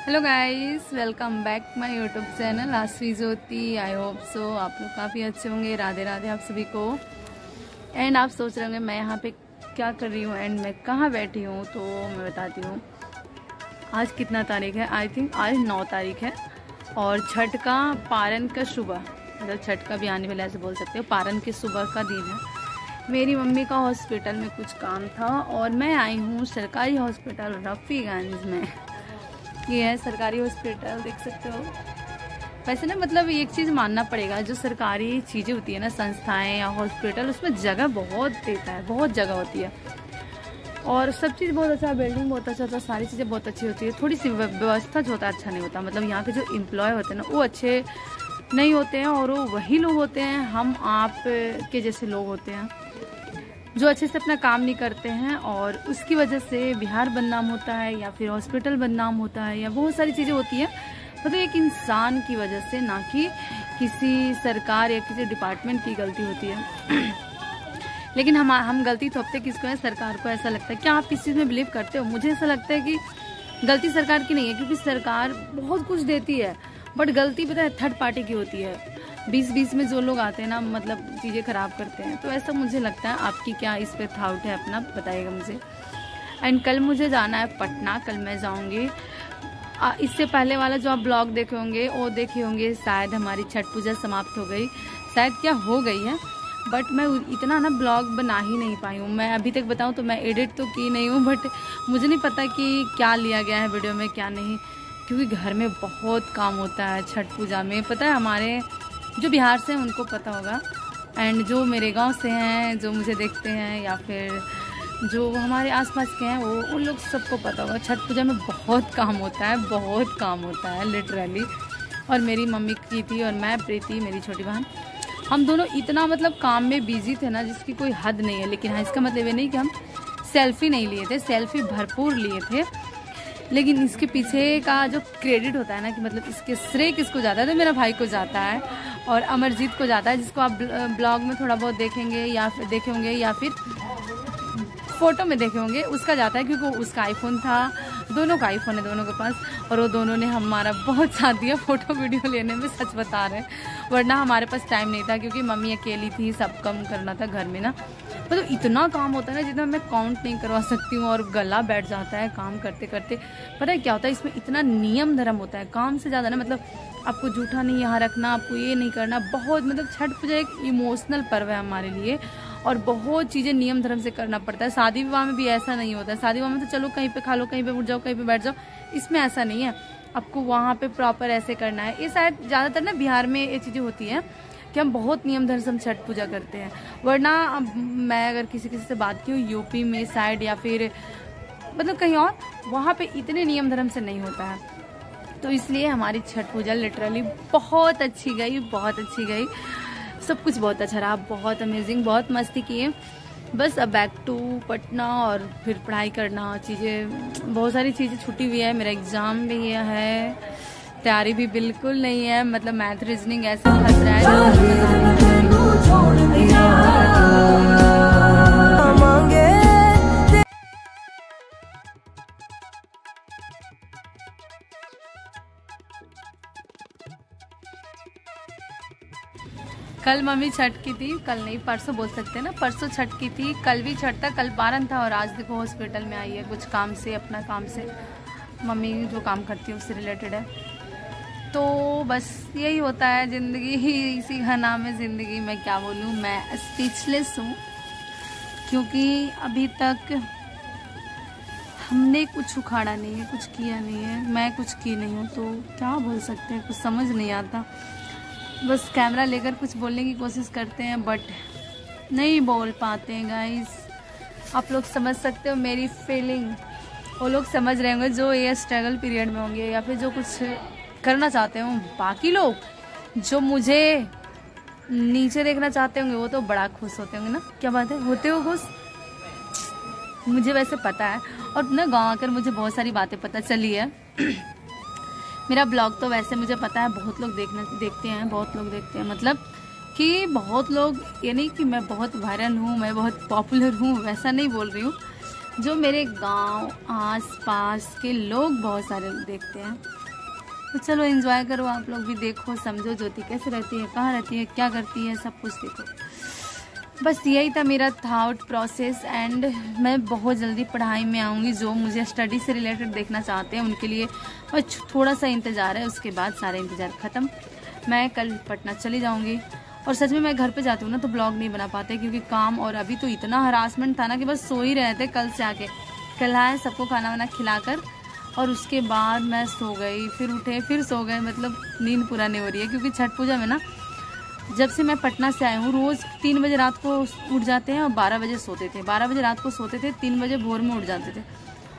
Hello guys, welcome back my YouTube channel Ashvi Jyoti. I hope so आप लोग काफ़ी अच्छे होंगे। राधे राधे आप सभी को। एंड आप सोच रहे होंगे मैं यहाँ पे क्या कर रही हूँ एंड मैं कहाँ बैठी हूँ, तो मैं बताती हूँ। आज कितना तारीख है? आई थिंक आज 9 तारीख है और छठ का पारण का सुबह, मतलब छठ का भी आने वाला ऐसे बोल सकते हो, पारण के सुबह का दिन है। मेरी मम्मी का हॉस्पिटल में कुछ काम था और मैं आई हूँ सरकारी हॉस्पिटल रफीगंज में। ये है सरकारी हॉस्पिटल, देख सकते हो। वैसे ना मतलब एक चीज़ मानना पड़ेगा, जो सरकारी चीज़ें होती है ना, संस्थाएं या हॉस्पिटल, उसमें जगह बहुत देता है, बहुत जगह होती है और सब चीज़ बहुत अच्छा, बिल्डिंग बहुत अच्छा होता है, सारी चीज़ें बहुत अच्छी होती है। थोड़ी सी व्यवस्था जो होता है अच्छा नहीं होता, मतलब यहाँ के जो एम्प्लॉय होते हैं ना वो अच्छे नहीं होते हैं और वो वही लोग होते हैं, हम आप के जैसे लोग होते हैं जो अच्छे से अपना काम नहीं करते हैं और उसकी वजह से बिहार बदनाम होता है या फिर हॉस्पिटल बदनाम होता है या बहुत सारी चीज़ें होती हैं। मतलब एक इंसान की वजह से, ना कि किसी सरकार या किसी डिपार्टमेंट की गलती होती है। लेकिन हम गलती थोपते किसको है? सरकार को। ऐसा लगता है। क्या आप किस चीज़ में बिलीव करते हो? मुझे ऐसा लगता है कि गलती सरकार की नहीं है, क्योंकि सरकार बहुत कुछ देती है, बट गलती पता है थर्ड पार्टी की होती है। 20-20 में जो लोग आते हैं ना, मतलब चीज़ें ख़राब करते हैं। तो ऐसा मुझे लगता है। आपकी क्या इस पे थाउट है अपना बताइएगा मुझे। एंड कल मुझे जाना है पटना, कल मैं जाऊंगी। इससे पहले वाला जो आप ब्लॉग देखे होंगे वो देखे होंगे, शायद हमारी छठ पूजा समाप्त हो गई, शायद क्या हो गई है, बट मैं इतना ना ब्लॉग बना ही नहीं पाई हूँ। मैं अभी तक बताऊँ तो मैं एडिट तो की नहीं हूँ, बट मुझे नहीं पता कि क्या लिया गया है वीडियो में क्या नहीं, क्योंकि घर में बहुत काम होता है छठ पूजा में। पता है, हमारे जो बिहार से हैं उनको पता होगा, एंड जो मेरे गांव से हैं, जो मुझे देखते हैं, या फिर जो हमारे आसपास के हैं, वो उन लोग सबको पता होगा। छठ पूजा में बहुत काम होता है, बहुत काम होता है लिटरली। और मेरी मम्मी की थी और मैं, प्रीति मेरी छोटी बहन, हम दोनों इतना मतलब काम में बिजी थे ना जिसकी कोई हद नहीं है। लेकिन हाँ, इसका मतलब ये नहीं कि हम सेल्फी नहीं लिए थे, सेल्फी भरपूर लिए थे। लेकिन इसके पीछे का जो क्रेडिट होता है ना, कि मतलब इसके श्रेय किसको जाता है, तो मेरा भाई को जाता है और अमरजीत को जाता है, जिसको आप ब्लॉग में थोड़ा बहुत देखेंगे या फिर देखे होंगे या फिर फोटो में देखे होंगे, उसका जाता है, क्योंकि उसका आईफोन था। दोनों का आईफोन है दोनों के पास, और वो दोनों ने हमारा बहुत साथ दिया फोटो वीडियो लेने में, सच बता रहे हैं। वरना हमारे पास टाइम नहीं था, क्योंकि मम्मी अकेली थी, सब कम करना था घर में ना। मतलब इतना काम होता है ना जितना मैं काउंट नहीं करवा सकती हूँ, और गला बैठ जाता है काम करते करते। पता है क्या होता है, इसमें इतना नियम धर्म होता है काम से ज़्यादा ना। मतलब आपको जूठा नहीं यहाँ रखना, आपको ये नहीं करना, बहुत मतलब छठ पूजा एक इमोशनल पर्व है हमारे लिए, और बहुत चीज़ें नियम धर्म से करना पड़ता है। शादी विवाह में भी ऐसा नहीं होता है। शादी विवाह में तो चलो कहीं पे खा लो, कहीं पे उठ जाओ, कहीं पे बैठ जाओ, इसमें ऐसा नहीं है। आपको वहाँ पे प्रॉपर ऐसे करना है। ये शायद ज़्यादातर ना बिहार में ये चीज़ें होती हैं कि हम बहुत नियम धर्म से हम छठ पूजा करते हैं। वरना मैं अगर किसी से बात की हूँ यूपी में साइड या फिर मतलब कहीं और, वहाँ पे इतने नियम धर्म से नहीं होता है। तो इसलिए हमारी छठ पूजा लिटरली बहुत अच्छी गई, बहुत अच्छी गई। सब कुछ बहुत अच्छा रहा, बहुत अमेजिंग, बहुत मस्ती किए। बस अब बैक टू पटना और फिर पढ़ाई करना, चीज़ें बहुत सारी चीज़ें छुट्टी हुई है। मेरा एग्ज़ाम भी है, तैयारी भी बिल्कुल नहीं है, मतलब मैथ रीजनिंग ऐसे फंस रहा है। कल मम्मी छठ की थी, कल नहीं परसों बोल सकते हैं ना, परसों छठ की थी, कल भी छठ था, कल पारण था, और आज देखो हॉस्पिटल में आई है कुछ काम से, अपना काम से। मम्मी जो काम करती है उससे रिलेटेड है। तो बस यही होता है ज़िंदगी, इसी का नाम है ज़िंदगी। मैं क्या बोलूँ, मैं स्पीचलेस हूँ, क्योंकि अभी तक हमने कुछ उखाड़ा नहीं है, कुछ किया नहीं है, मैं कुछ की नहीं हूँ, तो क्या बोल सकते हैं, कुछ समझ नहीं आता। बस कैमरा लेकर कुछ बोलने की कोशिश करते हैं, बट नहीं बोल पाते हैं गाइस। आप लोग समझ सकते हो मेरी फीलिंग, वो लोग समझ रहे होंगे जो ये स्ट्रगल पीरियड में होंगे या फिर जो कुछ करना चाहते हो। बाकी लोग जो मुझे नीचे देखना चाहते होंगे वो तो बड़ा खुश होते होंगे ना। क्या बात है, होते हो खुश? मुझे वैसे पता है, और ना गाँव आकर मुझे बहुत सारी बातें पता चली है। मेरा ब्लॉग तो वैसे मुझे पता है बहुत लोग देखते हैं, बहुत लोग देखते हैं, मतलब कि बहुत लोग, ये नहीं कि मैं बहुत वायरल हूँ, मैं बहुत पॉपुलर हूँ, वैसा नहीं बोल रही हूँ। जो मेरे गांव आस पास के लोग बहुत सारे देखते हैं। तो चलो एंजॉय करो, आप लोग भी देखो, समझो ज्योति कैसे रहती है, कहाँ रहती है, क्या करती है, सब कुछ देखो। बस यही था मेरा थॉट प्रोसेस। एंड मैं बहुत जल्दी पढ़ाई में आऊँगी, जो मुझे स्टडी से रिलेटेड देखना चाहते हैं उनके लिए और थोड़ा सा इंतज़ार है, उसके बाद सारा इंतज़ार ख़त्म। मैं कल पटना चली जाऊँगी। और सच में मैं घर पे जाती हूँ ना तो ब्लॉग नहीं बना पाते, क्योंकि काम और अभी तो इतना हरासमेंट था ना कि बस सो ही रहे थे कल से आके। कल आए, सबको खाना वाना खिलाकर और उसके बाद मैं सो गई, फिर उठे, फिर सो गए। मतलब नींद पूरा नहीं हो रही है, क्योंकि छठ पूजा में ना जब से मैं पटना से आई हूँ रोज़ 3 बजे रात को उठ जाते हैं और 12 बजे सोते थे। 12 बजे रात को सोते थे, 3 बजे भोर में उठ जाते थे।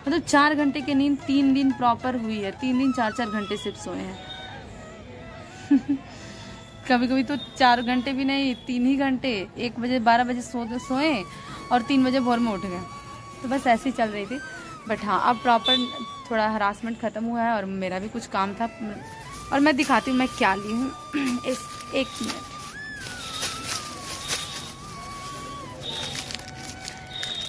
मतलब 4 घंटे की नींद 3 दिन प्रॉपर हुई है। 3 दिन 4-4 घंटे सिर्फ सोए हैं। कभी कभी तो 4 घंटे भी नहीं, 3 ही घंटे। 1 बजे 12 बजे सोए और 3 बजे भोर में उठ गए। तो बस ऐसे ही चल रही थी। बट हाँ, अब प्रॉपर थोड़ा हरासमेंट ख़त्म हुआ है और मेरा भी कुछ काम था। और मैं दिखाती हूँ मैं क्या ली हूँ। एक मिनट।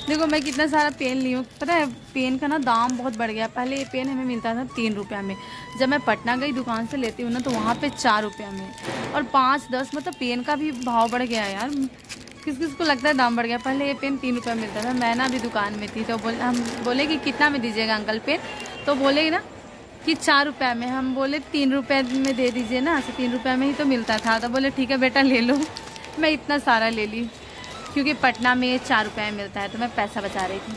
देखो मैं कितना सारा पेन ली हूँ। पता है पेन का ना दाम बहुत बढ़ गया। पहले ये पेन हमें मिलता था 3 रुपया में। जब मैं पटना गई दुकान से लेती हूँ ना तो वहाँ पे 4 रुपया में और 5-10। मतलब पेन का भी भाव बढ़ गया है यार। किस किस को लगता है दाम बढ़ गया। पहले ये पेन 3 रुपया मिलता था। मैं ना अभी दुकान में थी तो हम बोले कि कितना में दीजिएगा अंकल पेन। तो बोले ना कि 4 रुपया में। हम बोले 3 रुपये में दे दीजिए ना, तो 3 रुपये में ही तो मिलता था। तो बोले ठीक है बेटा ले लो। मैं इतना सारा ले ली क्योंकि पटना में 4 रुपये में मिलता है, तो मैं पैसा बचा रही थी।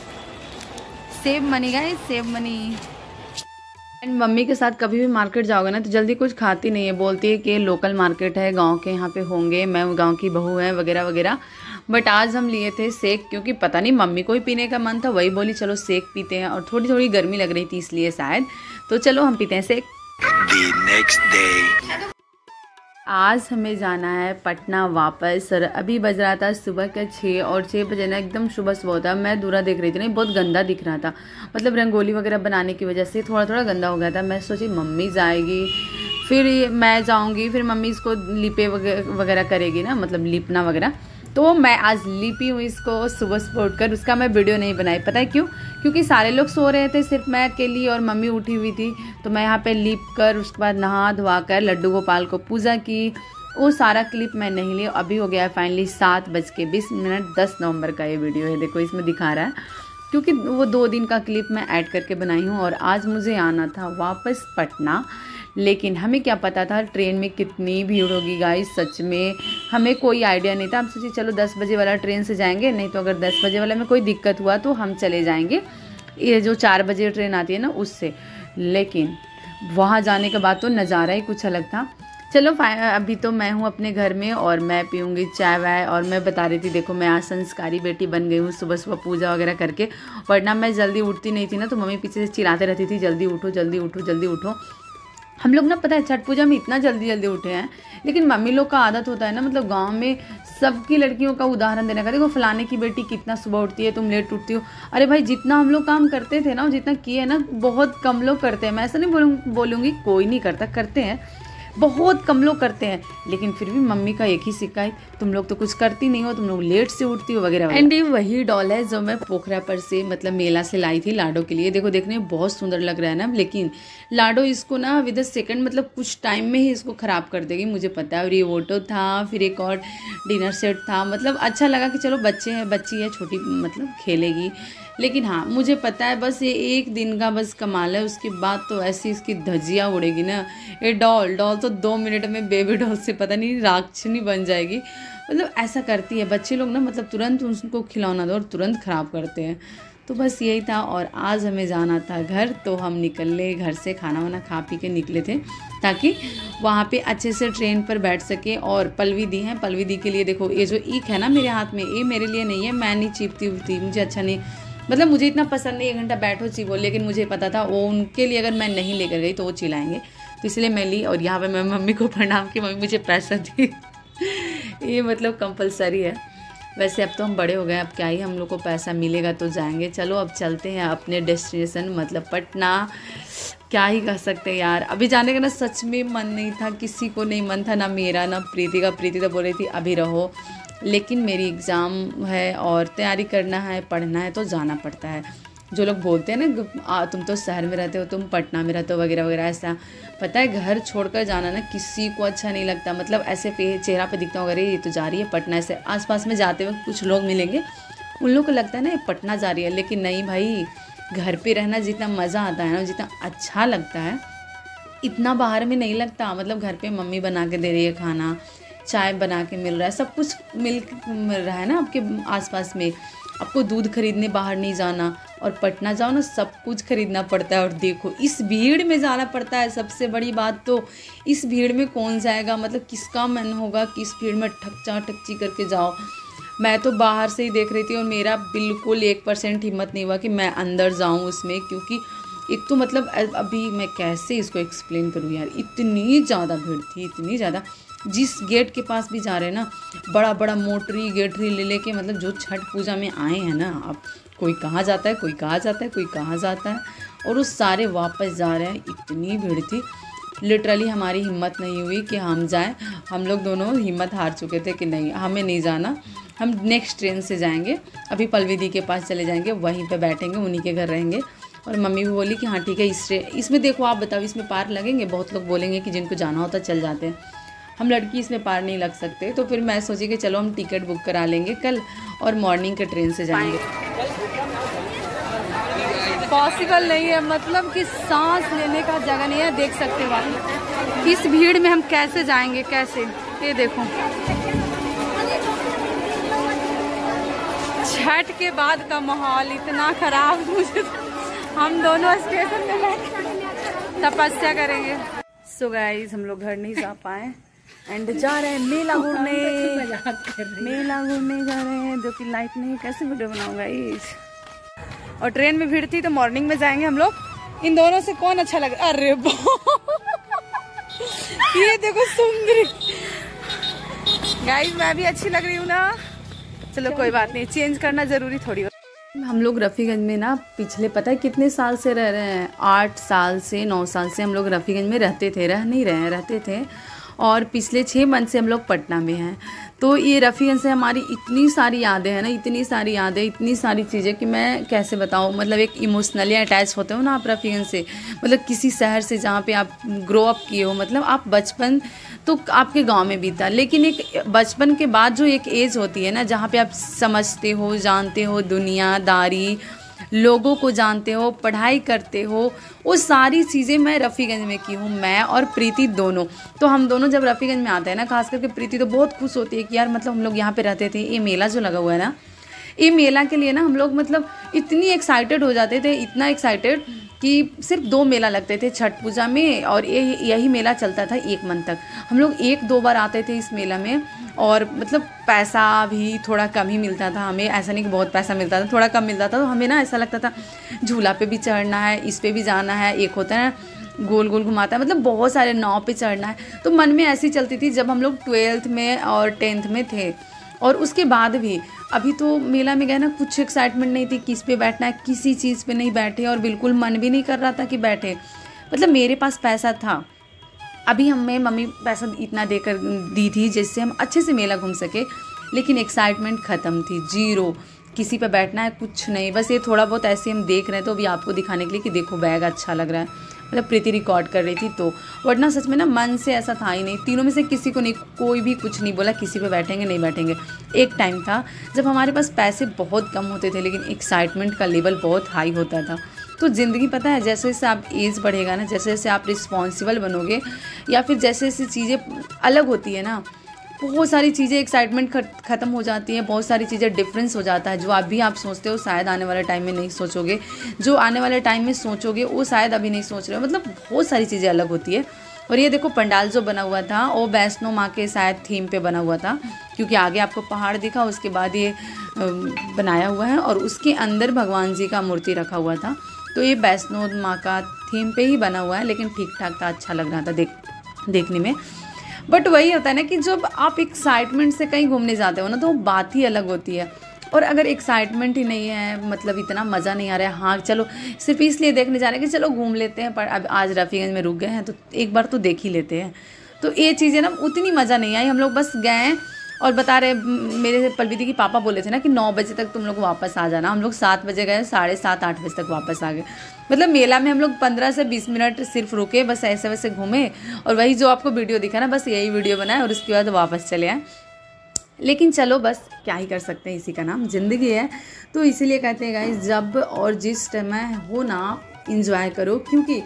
Save money guys, save money. And mummy के साथ कभी भी मार्केट जाओगे ना तो जल्दी कुछ खाती नहीं है। बोलती है कि लोकल मार्केट है, गांव के यहाँ पे होंगे, मैं गांव की बहू है वगैरह वगैरह। बट आज हम लिए थे सेक, क्योंकि पता नहीं मम्मी को ही पीने का मन था। वही बोली चलो सेक पीते हैं, और थोड़ी थोड़ी गर्मी लग रही थी इसलिए शायद। तो चलो हम पीते हैं सेक। आज हमें जाना है पटना वापस। सर अभी बज रहा था सुबह के 6 और 6 बजे ना एकदम सुबह सुबह होता। मैं दूरा देख रही थी ना, बहुत गंदा दिख रहा था। मतलब रंगोली वगैरह बनाने की वजह से थोड़ा थोड़ा गंदा हो गया था। मैं सोची मम्मी जाएगी, फिर मैं जाऊंगी, फिर मम्मी इसको लिपे वगैरह करेगी ना, मतलब लिपना वगैरह। तो मैं आज लिपी हूँ इसको सुबह सुबह उठकर। उसका मैं वीडियो नहीं बनाई, पता है क्यों? क्योंकि सारे लोग सो रहे थे, सिर्फ मैं अकेली और मम्मी उठी हुई थी। तो मैं यहाँ पे लिप कर उसके बाद नहा धोवा कर लड्डू गोपाल को पूजा की। वो सारा क्लिप मैं नहीं ली। अभी हो गया है फाइनली 7:20। 10 नवंबर का ये वीडियो है, देखो इसमें दिखा रहा है, क्योंकि वो 2 दिन का क्लिप मैं ऐड करके बनाई हूँ। और आज मुझे आना था वापस पटना, लेकिन हमें क्या पता था ट्रेन में कितनी भीड़ होगी गाइस। सच में हमें कोई आइडिया नहीं था। हम सोचे चलो 10 बजे वाला ट्रेन से जाएंगे, नहीं तो अगर 10 बजे वाला में कोई दिक्कत हुआ तो हम चले जाएंगे ये जो 4 बजे ट्रेन आती है ना उससे। लेकिन वहाँ जाने के बाद तो नज़ारा ही कुछ अलग था। चलो अभी तो मैं हूँ अपने घर में और मैं पीऊँगी चाय वाय। और मैं बता रही थी देखो मैं आज संस्कारी बेटी बन गई हूँ सुबह सुबह पूजा वगैरह करके। वरना मैं जल्दी उठती नहीं थी ना, तो मम्मी पीछे से चिल्लाते रहती थी जल्दी उठो जल्दी उठो जल्दी उठो। हम लोग ना पता है छठ पूजा में इतना जल्दी जल्दी उठे हैं, लेकिन मम्मी लोग का आदत होता है ना, मतलब गांव में सबकी लड़कियों का उदाहरण देने का। देखो फलाने की बेटी कितना सुबह उठती है, तुम लेट उठती हो। अरे भाई जितना हम लोग काम करते थे ना, जितना किए ना, बहुत कम लोग करते हैं। मैं ऐसा नहीं बोलूँगी कोई नहीं करता, करते हैं, बहुत कम लोग करते हैं। लेकिन फिर भी मम्मी का एक ही सिक्का है, तुम लोग तो कुछ करती नहीं हो, तुम लोग लेट से उठती हो वगैरह। एंड ये वही डॉल है जो मैं पोखरा पर से मतलब मेला से लाई थी लाडो के लिए। देखो देखने में बहुत सुंदर लग रहा है ना, लेकिन लाडो इसको ना विद अ सेकंड मतलब कुछ टाइम में ही इसको ख़राब कर देगी, मुझे पता है। और ये वोटो था, फिर एक और डिनर सेट था। मतलब अच्छा लगा कि चलो बच्चे हैं, बच्ची है छोटी, मतलब खेलेगी। लेकिन हाँ मुझे पता है बस ये एक दिन का बस कमाल है, उसके बाद तो ऐसी इसकी धजिया उड़ेगी ना। ये डॉल तो 2 मिनट में बेबी डॉल से पता नहीं राक्षनी बन जाएगी। मतलब ऐसा करती है बच्चे लोग ना, मतलब तुरंत उनको खिलौना दो और तुरंत ख़राब करते हैं। तो बस यही था। और आज हमें जाना था घर, तो हम निकले घर से, खाना वाना खा पी के निकले थे ताकि वहाँ पे अच्छे से ट्रेन पर बैठ सके। और पलवी दी है, पलवी दी के लिए देखो ये जो ईख है ना मेरे हाथ में, ये मेरे लिए नहीं है, मैं नहीं चीपती उठती, मुझे अच्छा नहीं, मतलब मुझे इतना पसंद नहीं 1 घंटा बैठो चीबो। लेकिन मुझे पता था वो उनके लिए अगर मैं नहीं लेकर गई तो वो चिल्लाएंगे, तो इसलिए मैं ली। और यहाँ पे मैं मम्मी को प्रणाम कि मम्मी मुझे पैसा दी। ये मतलब कंपलसरी है। वैसे अब तो हम बड़े हो गए, अब क्या ही हम लोग को पैसा मिलेगा तो जाएंगे। चलो अब चलते हैं अपने डेस्टिनेशन मतलब पटना। क्या ही कह सकते हैं यार, अभी जाने का ना सच में मन नहीं था, किसी को नहीं मन था, ना मेरा ना प्रीति का। प्रीति तो बोल रही थी अभी रहो, लेकिन मेरी एग्ज़ाम है और तैयारी करना है, पढ़ना है, तो जाना पड़ता है। जो लोग बोलते हैं ना तुम तो शहर में रहते हो, तुम पटना में रहते हो वगैरह वगैरह, ऐसा पता है घर छोड़कर जाना ना किसी को अच्छा नहीं लगता। मतलब ऐसे चेहरा पे दिखता होगा अरे ये तो जा रही है पटना, ऐसे आसपास में जाते वक्त कुछ लोग मिलेंगे उन लोग को लगता है ना ये पटना जा रही है, लेकिन नहीं भाई, घर पे रहना जितना मज़ा आता है ना, जितना अच्छा लगता है इतना बाहर में नहीं लगता। मतलब घर पे मम्मी बना के दे रही है खाना, चाय बना के मिल रहा है, सब कुछ मिल रहा है ना आपके आसपास में, आपको दूध खरीदने बाहर नहीं जाना। और पटना जाओ ना सब कुछ खरीदना पड़ता है, और देखो इस भीड़ में जाना पड़ता है। सबसे बड़ी बात तो इस भीड़ में कौन जाएगा, मतलब किसका मन होगा कि इस भीड़ में ठकचा ठकची करके जाओ। मैं तो बाहर से ही देख रही थी और मेरा बिल्कुल 1% हिम्मत नहीं हुआ कि मैं अंदर जाऊं उसमें, क्योंकि एक तो मतलब अभी मैं कैसे इसको एक्सप्लेन करूं यार, इतनी ज़्यादा भीड़ थी, इतनी ज़्यादा। जिस गेट के पास भी जा रहे हैं ना, बड़ा बड़ा मोटरी गेटरी ले लेके, मतलब जो छठ पूजा में आए हैं ना, अब कोई कहाँ जाता है, कोई कहाँ जाता है, कोई कहाँ जाता है, और वो सारे वापस जा रहे हैं। इतनी भीड़ थी, लिटरली हमारी हिम्मत नहीं हुई कि हम जाएं। हम लोग दोनों हिम्मत हार चुके थे कि नहीं हमें नहीं जाना, हम नेक्स्ट ट्रेन से जाएंगे, अभी पलवीदी के पास चले जाएंगे, वहीं पे बैठेंगे, उन्हीं के घर रहेंगे। और मम्मी भी बोली कि हाँ ठीक है, इसमें देखो आप बताओ इसमें पार लगेंगे। बहुत लोग बोलेंगे कि जिनको जाना होता चल जाते हैं, हम लड़की इसमें पार नहीं लग सकते। तो फिर मैं सोची कि चलो हम टिकट बुक करा लेंगे कल और मॉर्निंग के ट्रेन से जाएंगे। पॉसिबल नहीं है, मतलब कि सांस लेने का जगह नहीं है। देख सकते हो आप इस भीड़ में हम कैसे जाएंगे, कैसे, ये देखो छठ के बाद का माहौल इतना खराब, मुझे हम दोनों स्टेशन में बैठ तपस्या करेंगे। सो गाइस हम लोग घर नहीं जा पाए एंड जा रहे हैं मेला घूमने, मेला घूमने जा रहे हैं। जो कि लाइट नहीं, कैसे वीडियो बनाऊंगा गाइस। और ट्रेन में भीड़ थी तो मॉर्निंग में जाएंगे हम लोग। इन दोनों से कौन अच्छा लग रहा है? अरे ये देखो सुंदरी गाइस, मैं भी अच्छी लग रही हूँ ना। चलो कोई बात नहीं, चेंज करना जरूरी थोड़ी। हम लोग रफ़ीगंज में ना पिछले पता है कितने साल से रह रहे हैं, 8 साल से 9 साल से हम लोग रफ़ीगंज में रहते थे, रह नहीं रहे हैं, रहते थे। और पिछले 6 मंथ से हम लोग पटना में हैं। तो ये रफ़ीगंज से हमारी इतनी सारी यादें हैं ना, इतनी सारी यादें, इतनी सारी चीज़ें कि मैं कैसे बताऊँ। मतलब एक इमोशनली अटैच होते हो ना आप रफ़ीगंज से, मतलब किसी शहर से जहाँ पे आप ग्रो अप किए हो। मतलब आप बचपन तो आपके गांव में बीता, लेकिन एक बचपन के बाद जो एक एज होती है ना, जहाँ पे आप समझते हो, जानते हो दुनियादारी, लोगों को जानते हो, पढ़ाई करते हो, वो सारी चीज़ें मैं रफ़ीगंज में की हूँ, मैं और प्रीति दोनों। तो हम दोनों जब रफ़ीगंज में आते हैं ना, खास करके प्रीति तो बहुत खुश होती है कि यार मतलब हम लोग यहाँ पे रहते थे। ये मेला जो लगा हुआ है ना, ये मेला के लिए ना हम लोग मतलब इतनी एक्साइटेड हो जाते थे, इतना एक्साइटेड कि सिर्फ 2 मेला लगते थे छठ पूजा में, और यही मेला चलता था 1 मंथ तक। हम लोग 1-2 बार आते थे इस मेला में, और मतलब पैसा भी थोड़ा कम ही मिलता था हमें, ऐसा नहीं कि बहुत पैसा मिलता था, थोड़ा कम मिलता था। तो हमें ना ऐसा लगता था झूला पे भी चढ़ना है, इस पे भी जाना है, एक होता है गोल गोल घुमाता है, मतलब बहुत सारे नाव पे चढ़ना है। तो मन में ऐसी चलती थी जब हम लोग 12th में और 10th में थे। और उसके बाद भी अभी तो मेला में गए ना, कुछ एक्साइटमेंट नहीं थी किस पे बैठना है, किसी चीज़ पे नहीं बैठे, और बिल्कुल मन भी नहीं कर रहा था कि बैठे। मतलब मेरे पास पैसा था, अभी हमें मम्मी पैसा इतना देकर दी थी जिससे हम अच्छे से मेला घूम सके, लेकिन एक्साइटमेंट ख़त्म थी, जीरो। किसी पे बैठना है कुछ नहीं, बस ये थोड़ा बहुत ऐसे हम देख रहे हैं तो अभी आपको दिखाने के लिए कि देखो बैग अच्छा लग रहा है, मतलब प्रीति रिकॉर्ड कर रही थी तो। वरना सच में ना मन से ऐसा था ही नहीं, तीनों में से किसी को नहीं, कोई भी कुछ नहीं बोला किसी पे बैठेंगे नहीं बैठेंगे। एक टाइम था जब हमारे पास पैसे बहुत कम होते थे, लेकिन एक्साइटमेंट का लेवल बहुत हाई होता था। तो ज़िंदगी पता है जैसे जैसे आप एज बढ़ेगा ना, जैसे जैसे आप रिस्पॉन्सिबल बनोगे, या फिर जैसे जैसे चीज़ें अलग होती है ना, बहुत सारी चीज़ें एक्साइटमेंट ख़त्म हो जाती है, बहुत सारी चीज़ें डिफरेंस हो जाता है। जो अभी आप सोचते हो शायद आने वाले टाइम में नहीं सोचोगे, जो आने वाले टाइम में सोचोगे वो शायद अभी नहीं सोच रहे हो। मतलब बहुत सारी चीज़ें अलग होती है। और ये देखो पंडाल जो बना हुआ था वो वैष्णो माँ के शायद थीम पे बना हुआ था, क्योंकि आगे आपको पहाड़ दिखा, उसके बाद ये बनाया हुआ है और उसके अंदर भगवान जी का मूर्ति रखा हुआ था। तो ये वैष्णो माँ का थीम पे ही बना हुआ है, लेकिन ठीक ठाक था, अच्छा लग रहा था देखने में। बट वही होता है ना कि जब आप एक्साइटमेंट से कहीं घूमने जाते हो ना, तो बात ही अलग होती है। और अगर एक्साइटमेंट ही नहीं है, मतलब इतना मज़ा नहीं आ रहा है, हाँ चलो सिर्फ इसलिए देखने जा रहे हैं कि चलो घूम लेते हैं, पर अब आज रफ़ीगंज में रुक गए हैं तो एक बार तो देख ही लेते हैं, तो ये चीज़ें ना उतनी मज़ा नहीं आई। हम लोग बस गए और बता रहे मेरे पलविदी की पापा बोले थे ना कि 9 बजे तक तुम लोग वापस आ जाना। हम लोग 7 बजे गए, 7:30-8 बजे तक वापस आ गए। मतलब मेला में हम लोग 15 से 20 मिनट सिर्फ रुके, बस ऐसे वैसे घूमे और वही जो आपको वीडियो दिखा ना, बस यही वीडियो बनाए और उसके बाद वापस चले आए। लेकिन चलो बस क्या ही कर सकते हैं, इसी का नाम ज़िंदगी है। तो इसीलिए कहते हैं गाइस, जब और जिस टाइम हो ना इंजॉय करो, क्योंकि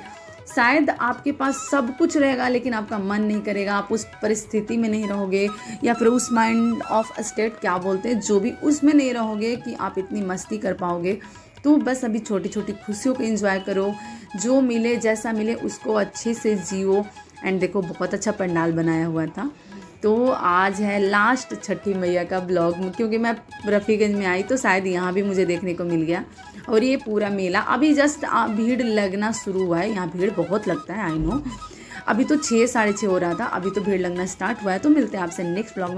शायद आपके पास सब कुछ रहेगा लेकिन आपका मन नहीं करेगा, आप उस परिस्थिति में नहीं रहोगे, या फिर उस माइंड ऑफ स्टेट क्या बोलते हैं, जो भी उसमें नहीं रहोगे कि आप इतनी मस्ती कर पाओगे। तो बस अभी छोटी छोटी खुशियों को एंजॉय करो, जो मिले जैसा मिले उसको अच्छे से जियो। एंड देखो बहुत अच्छा पंडाल बनाया हुआ था। तो आज है लास्ट छठी मैया का ब्लॉग, क्योंकि मैं रफ़ीगंज में आई तो शायद यहाँ भी मुझे देखने को मिल गया। और ये पूरा मेला अभी जस्ट भीड़ लगना शुरू हुआ है, यहाँ भीड़ बहुत लगता है, आई नो। अभी तो 6 साढ़े 6 हो रहा था, अभी तो भीड़ लगना स्टार्ट हुआ है। तो मिलते हैं आपसे नेक्स्ट ब्लॉग में।